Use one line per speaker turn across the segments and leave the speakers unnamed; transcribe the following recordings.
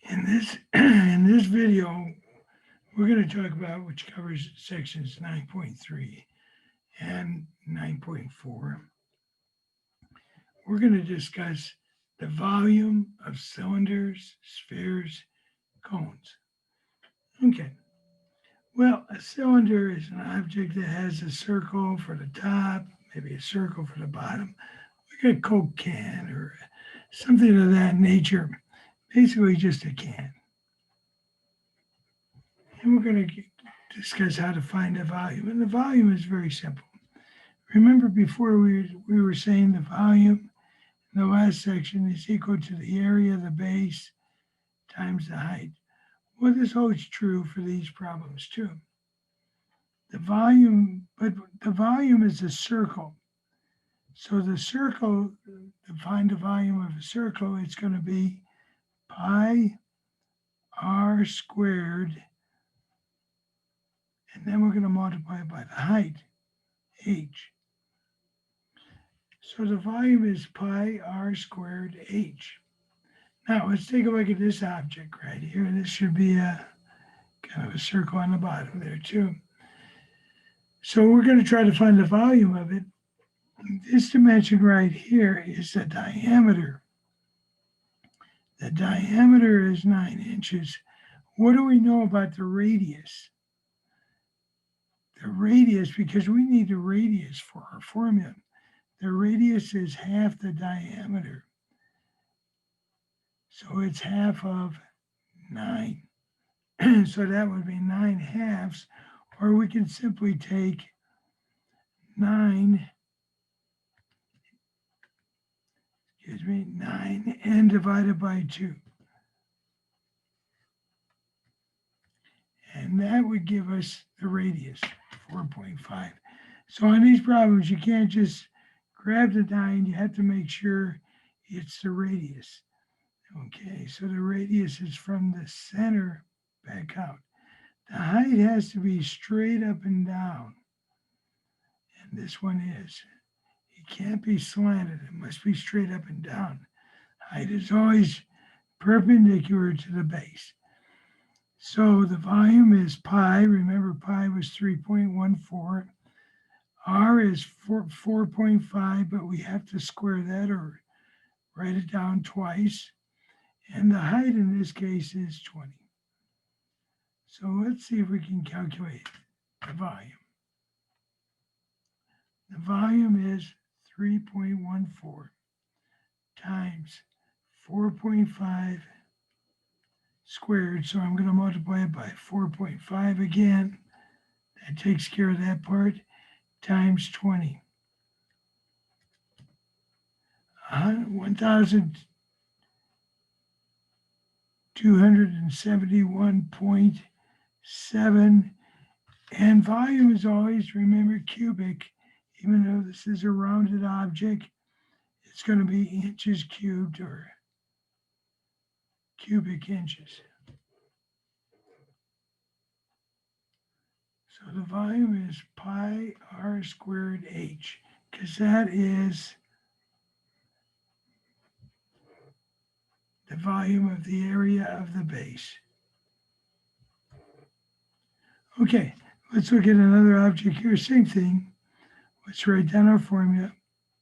In this video, we're going to talk about, which covers sections 9.3 and 9.4. We're going to discuss the volume of cylinders, spheres, cones. Okay. Well, a cylinder is an object that has a circle for the top, maybe a circle for the bottom, like a Coke can or something of that nature. Basically, just a can. And we're going to discuss how to find the volume. And the volume is very simple. Remember before we were saying the volume in the last section is equal to the area of the base times the height. Well, this holds true for these problems too. The volume is a circle. So the circle, to find the volume of a circle, it's going to be pi r squared, and then we're going to multiply it by the height, h. So the volume is pi r squared h. Now let's take a look at this object right here. This should be a kind of a circle on the bottom there too. So we're going to try to find the volume of it. This dimension right here is the diameter. The diameter is 9 inches. What do we know about the radius? The radius, because we need the radius for our formula. The radius is half the diameter. So it's half of 9. So that would be 9 halves, or we can simply take 9 and divided by 2. And that would give us the radius, 4.5. So on these problems, you can't just grab the 9, you have to make sure it's the radius. Okay, so the radius is from the center back out. The height has to be straight up and down. And this one is. It can't be slanted. It must be straight up and down. Height is always perpendicular to the base. So the volume is pi. Remember, pi was 3.14. R is 4.5, but we have to square that or write it down twice. And the height in this case is 20. So let's see if we can calculate the volume. The volume is 3.14 times 4.5 squared. So I'm going to multiply it by 4.5 again. That takes care of that part, times 20. 1,271.7. And volume is always, remember, cubic. Even though this is a rounded object, it's going to be inches cubed or cubic inches. So the volume is pi r squared h, because that is the volume of the area of the base. Okay, let's look at another object here. Same thing. Let's write down our formula,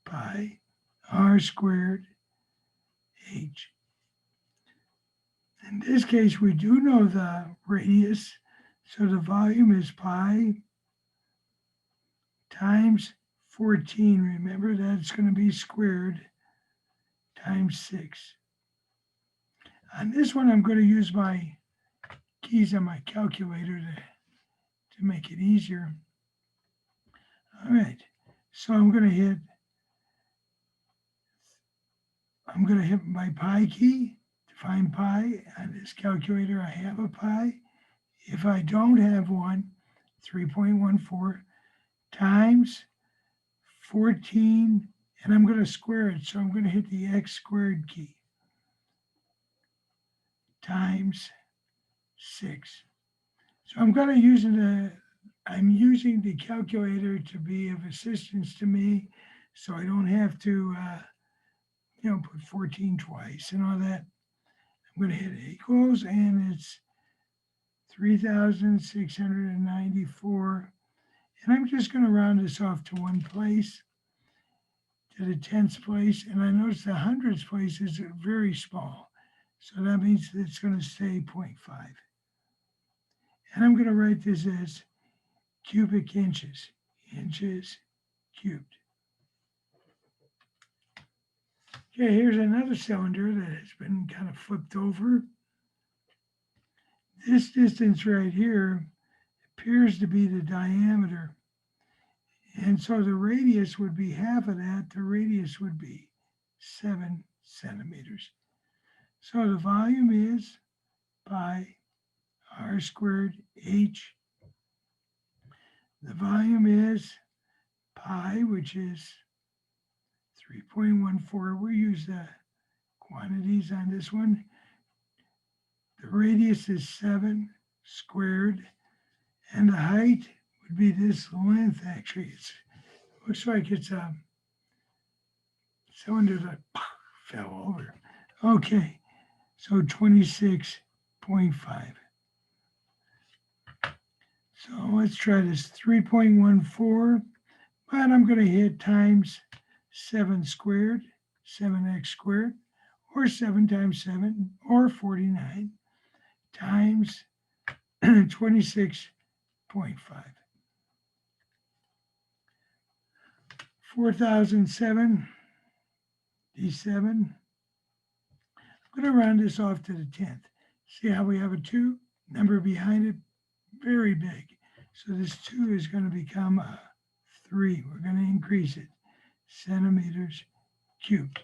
pi r squared h. In this case, we do know the radius, so the volume is pi times 14. Remember, that's going to be squared times 6. On this one, I'm going to use my keys on my calculator to make it easier. All right, so I'm going to hit my pi key to find pi. On this calculator, I have a pi. If I don't have one, 3.14 times 14, and I'm going to square it, so I'm going to hit the x squared key, times 6. So I'm using the calculator to be of assistance to me, so I don't have to put 14 twice and all that. I'm going to hit equals, and it's 3,694. And I'm just going to round this off to one place, to the tenths place. And I notice the hundredths place is very small. So that means it's going to stay 0.5. And I'm going to write this as cubic inches, inches cubed. Okay, here's another cylinder that has been kind of flipped over. This distance right here appears to be the diameter. And so the radius would be half of that. The radius would be 7 centimeters. So the volume is pi r squared h. The volume is pi, which is 3.14. We use the quantities on this one. The radius is 7 squared, and the height would be this length. Actually, it looks like it's a cylinder that fell over. Okay, so 26.5. So let's try this 3.14, but I'm going to hit times 7 squared, 7x squared, or 7 times 7, or 49, times 26.5. 4,007, D7. I'm going to round this off to the 10th. See how we have a 2? Number behind it, very big. So this 2 is going to become a 3. We're going to increase it. Centimeters cubed.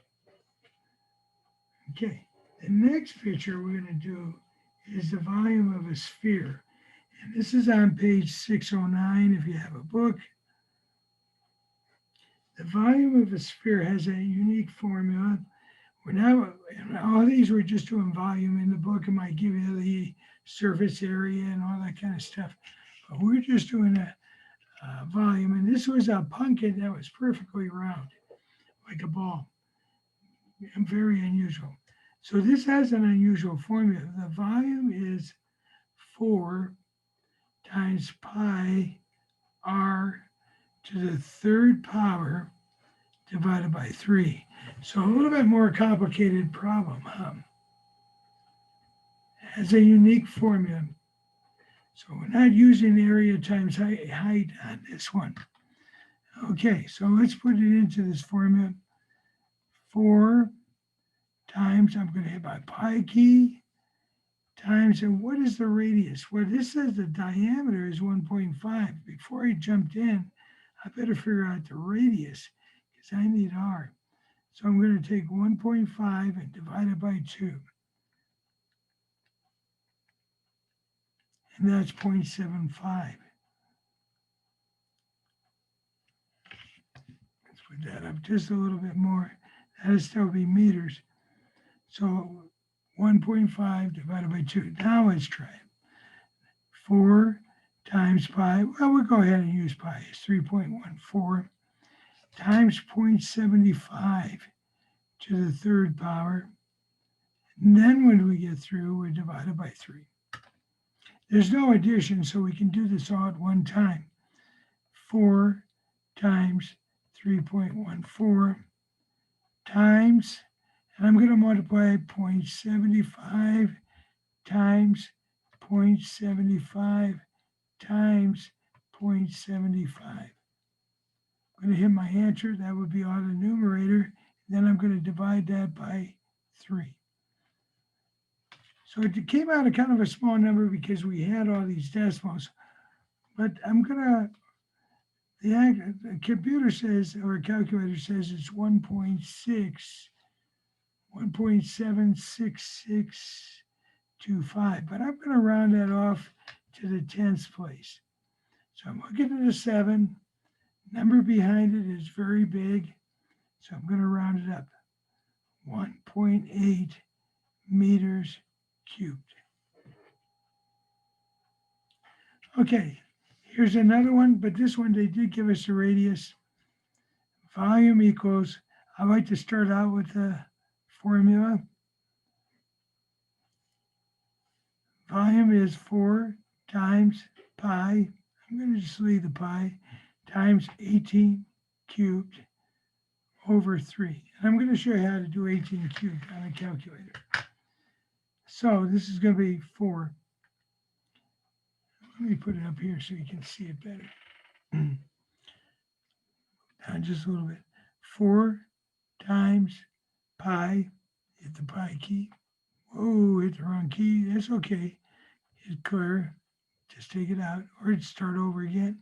Okay, the next picture we're going to do is the volume of a sphere. And this is on page 609 if you have a book. The volume of a sphere has a unique formula. We're now, all these we're just doing volume. In the book, it might give you the surface area and all that kind of stuff. But we're just doing a volume. And this was a pumpkin that was perfectly round, like a ball. Very unusual. So this has an unusual formula. The volume is 4 times pi r to the third power divided by 3. So a little bit more complicated problem. Has a unique formula. So we're not using area times height on this one. Okay, so let's put it into this formula. 4 times, I'm going to hit my pi key, times, and what is the radius? Well, this says the diameter is 1.5. Before I jumped in, I better figure out the radius because I need r. So I'm going to take 1.5 and divide it by 2. And that's 0.75. Let's put that up just a little bit more. That'll still be meters. So 1.5 divided by 2. Now let's try it. 4 times pi, well, we'll go ahead and use pi. It's 3.14 times 0.75 to the third power. And then when we get through, we divide it by 3. There's no addition, so we can do this all at one time. 4 times 3.14 times, and I'm going to multiply 0.75 times 0.75 times 0.75. I'm going to hit my answer. That would be on the numerator. Then I'm going to divide that by 3. So it came out a kind of a small number because we had all these decimals. But I'm going to, the computer says, or calculator says it's 1.76625. But I'm going to round that off to the 10th place. So I'm looking at a 7. Number behind it is very big. So I'm going to round it up. 1.8 meters cubed. Okay, here's another one, but this one they did give us a radius. Volume equals, I like to start out with the formula. volume is 4 times pi. I'm going to just leave the pi times 18 cubed over 3. And I'm going to show you how to do 18 cubed on a calculator. So this is going to be 4. Let me put it up here so you can see it better. Now just a little bit. 4 times pi, hit the pi key. Whoa, hit the wrong key. That's okay. Hit clear. Just take it out or start over again.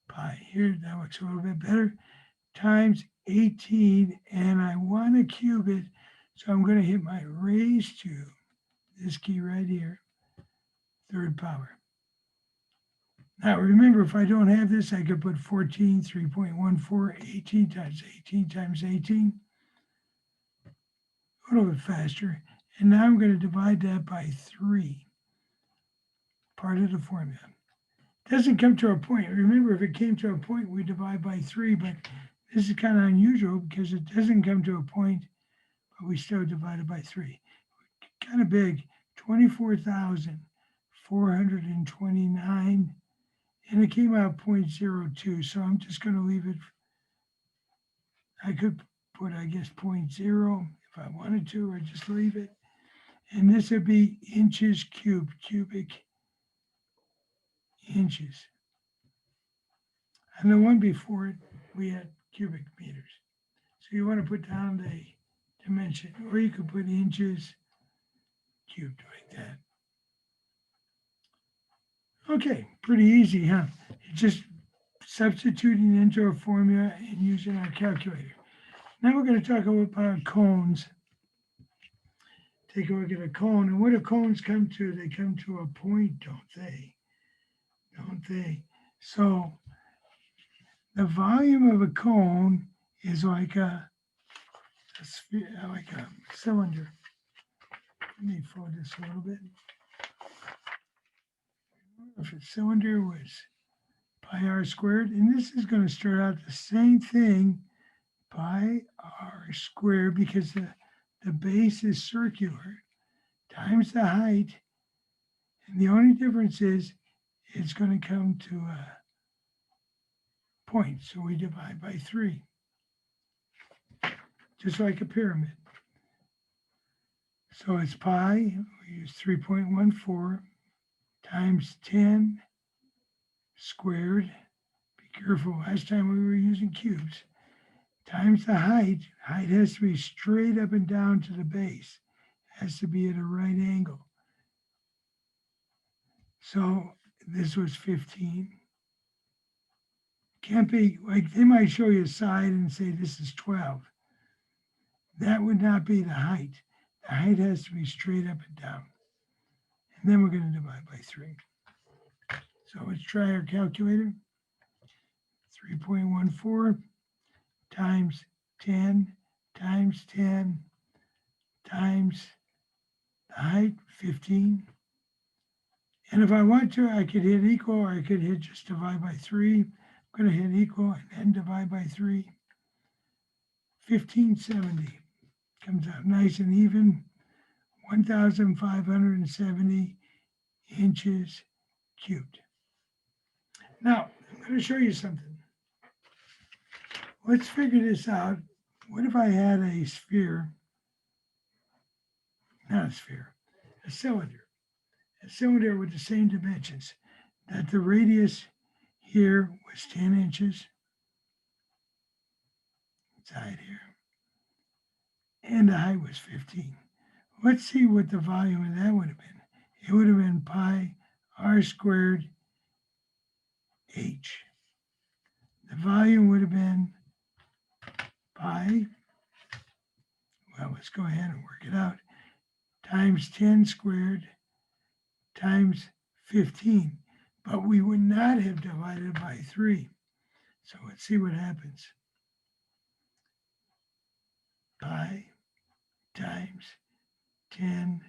Pi here, that looks a little bit better. Times 18, and I want to cube it, so I'm going to hit my raise to, this key right here, third power. Now remember, if I don't have this, I could put 14, 3.14, 18 times 18 times 18. A little bit faster. And now I'm going to divide that by 3, part of the formula. It doesn't come to a point. Remember, if it came to a point, we divide by 3, but this is kind of unusual because it doesn't come to a point, but we still divide it by 3. Kind of big, 24,429, and it came out 0.02, so I'm just going to leave it. I could put, I guess, 0.0 if I wanted to, or just leave it. And this would be inches cubed, cubic inches. And the one before it, we had cubic meters. So you want to put down the dimension, or you could put inches cubed like that. Okay, pretty easy, huh? It's just substituting into a formula and using our calculator. Now we're going to talk about cones. Take a look at a cone, and what do cones come to? They come to a point, don't they? Don't they? So the volume of a cone is like a sphere, like a cylinder. Let me fold this a little bit. If a cylinder was pi r squared, and this is going to start out the same thing, pi r squared, because the base is circular, times the height, and the only difference is it's going to come to a point, so we divide by 3, just like a pyramid. So it's pi, we use 3.14 times 10 squared. Be careful, last time we were using cubes. Times the height. Height has to be straight up and down to the base. It has to be at a right angle. So this was 15. Can't be, like they might show you a side and say this is 12. That would not be the height. The height has to be straight up and down. And then we're going to divide by 3. So let's try our calculator. 3.14 times 10 times 10 times the height, 15. And if I want to, I could hit equal, or I could hit just divide by 3. I'm going to hit equal and then divide by 3. 1570 comes out nice and even. 1,570 inches cubed. Now, I'm going to show you something. Let's figure this out. What if I had a sphere, not a sphere, a cylinder with the same dimensions, that the radius here was 10 inches, side here, and the height was 15. Let's see what the volume of that would have been. It would have been pi r squared h. The volume would have been pi, well, let's go ahead and work it out, times 10 squared times 15. But we would not have divided by 3. So let's see what happens. Pi times 10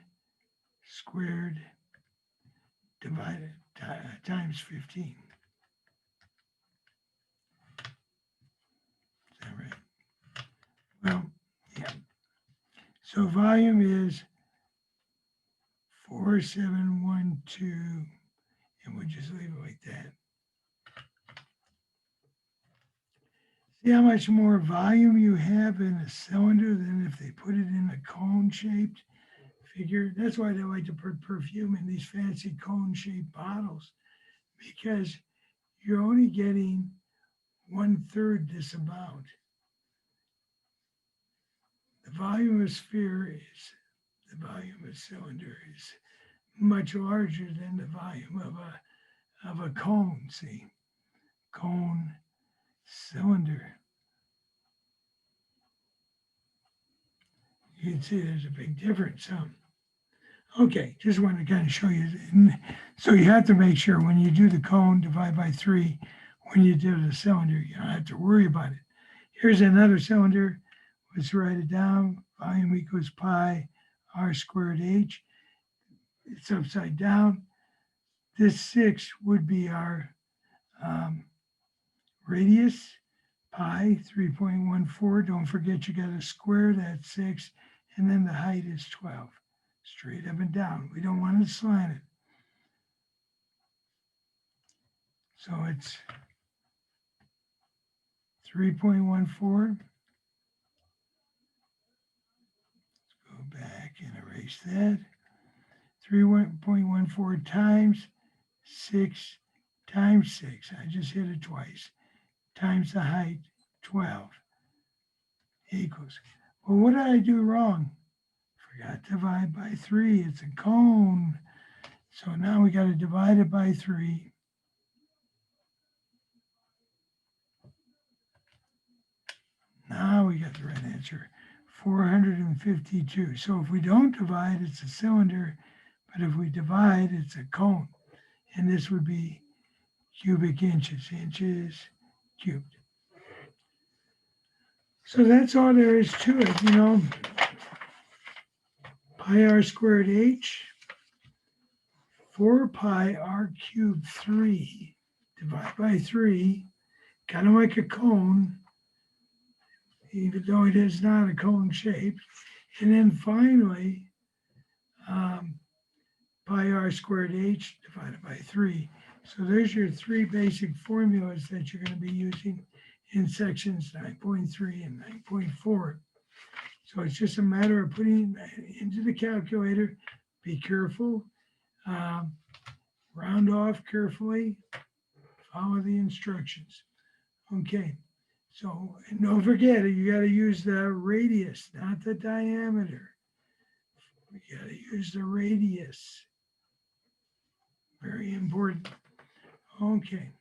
squared divided times 15. Is that right? Well, yeah. So volume is 4 4712, and we'll just leave it like that. See how much more volume you have in a cylinder than if they put it in a cone-shaped figure. That's why they like to put perfume in these fancy cone-shaped bottles, because you're only getting 1/3 this amount. The volume of a sphere is, the volume of a cylinder is much larger than the volume of a cone, see? Cone, cylinder. You can see there's a big difference. Okay, just wanted to kind of show you. So you have to make sure when you do the cone, divide by 3. When you do the cylinder, you don't have to worry about it. Here's another cylinder. Let's write it down. Volume equals pi r squared h. It's upside down. This 6 would be our radius, pi 3.14. Don't forget you got to square that 6, and then the height is 12. Straight up and down. We don't want to slant it. So it's 3.14. Let's go back and erase that. 3.14 times 6 times 6. I just hit it twice. Times the height, 12 equals. Well, what did I do wrong? Forgot to divide by 3. It's a cone. So now we got to divide it by 3. Now we got the right answer, 452. So if we don't divide, it's a cylinder, but if we divide, it's a cone. And this would be cubic inches, inches cubed. So that's all there is to it, you know. Pi r squared h, 4 pi r cubed 3, divide by 3, kind of like a cone, even though it is not a cone shape. And then finally, pi r squared h divided by 3. So there's your 3 basic formulas that you're going to be using in sections 9.3 and 9.4. So it's just a matter of putting it into the calculator. Be careful. Round off carefully. Follow the instructions. Okay. So, and don't forget, you got to use the radius, not the diameter. You got to use the radius. Very important. Okay.